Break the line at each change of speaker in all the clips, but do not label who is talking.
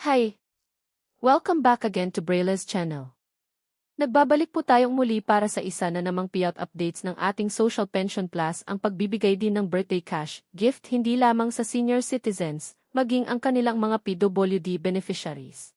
Hi! Welcome back again to Braile's channel. Nagbabalik po tayong muli para sa isa na namang payout updates ng ating Social Pension Plus ang pagbibigay din ng birthday cash gift hindi lamang sa senior citizens, maging ang kanilang mga PWD beneficiaries.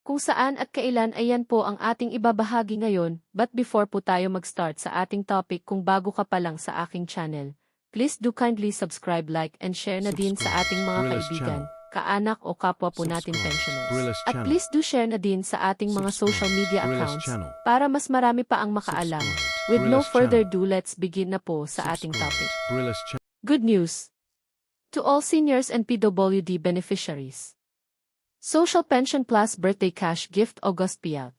Kung saan at kailan ayan po ang ating ibabahagi ngayon, but before po tayo mag-start sa ating topic kung bago ka pa lang sa aking channel, please do kindly subscribe, like and share na din sa ating mga kaibigan, kaanak o kapwa po natin pensioners. At please do share na din sa ating mga social media accounts para mas marami pa ang makaalam. With no further ado, let's begin na po sa ating topic. Good news! To all seniors and PWD beneficiaries. Social Pension Plus Birthday Cash Gift August Payout.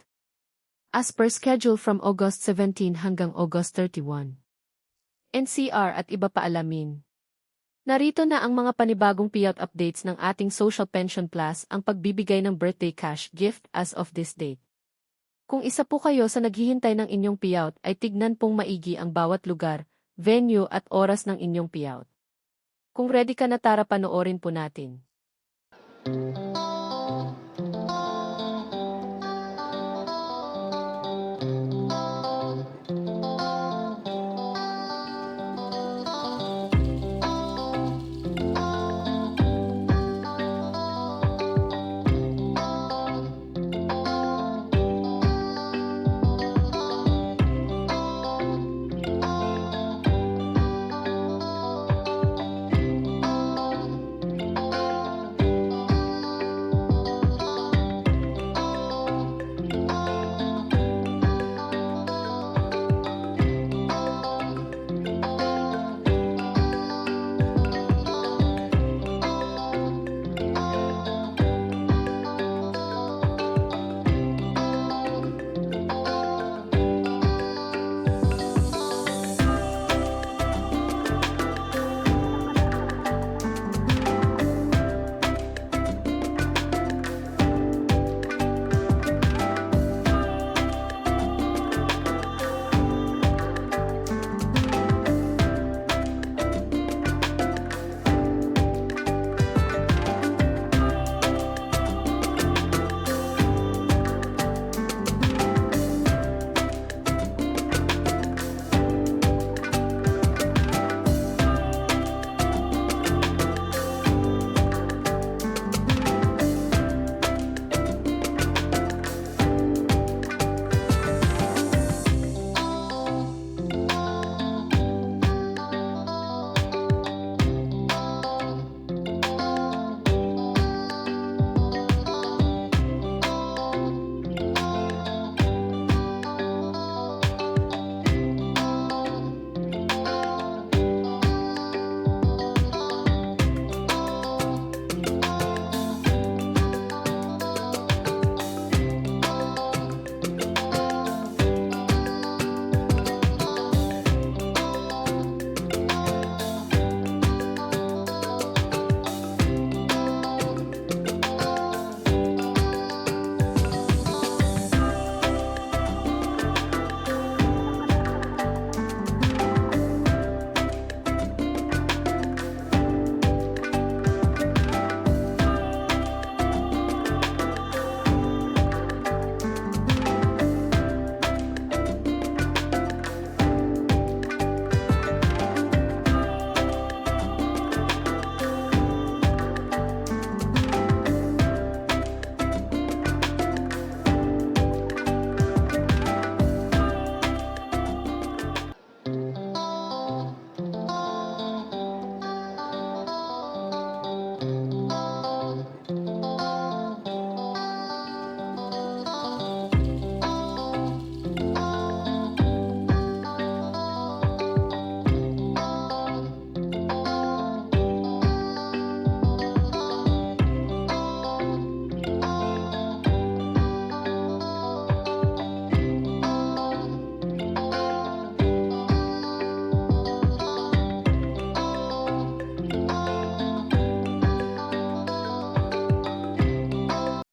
As per schedule from August 17 hanggang August 31. NCR at iba pa alamin. Narito na ang mga panibagong payout updates ng ating Social Pension Plus ang pagbibigay ng birthday cash gift as of this date. Kung isa po kayo sa naghihintay ng inyong payout ay tignan pong maigi ang bawat lugar, venue at oras ng inyong payout. Kung ready ka na, tara panoorin po natin.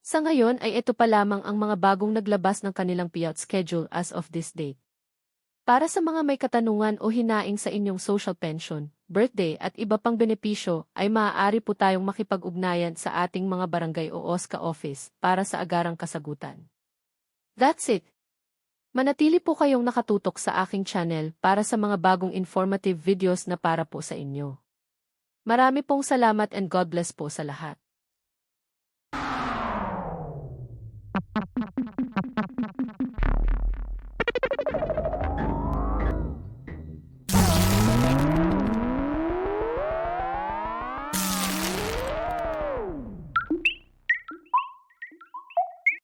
Sa ngayon ay ito pa lamang ang mga bagong naglabas ng kanilang payout schedule as of this date. Para sa mga may katanungan o hinaing sa inyong social pension, birthday at iba pang benepisyo ay maaari po tayong makipag-ugnayan sa ating mga barangay o OSCA office para sa agarang kasagutan. That's it! Manatili po kayong nakatutok sa aking channel para sa mga bagong informative videos na para po sa inyo. Marami pong salamat and God bless po sa lahat.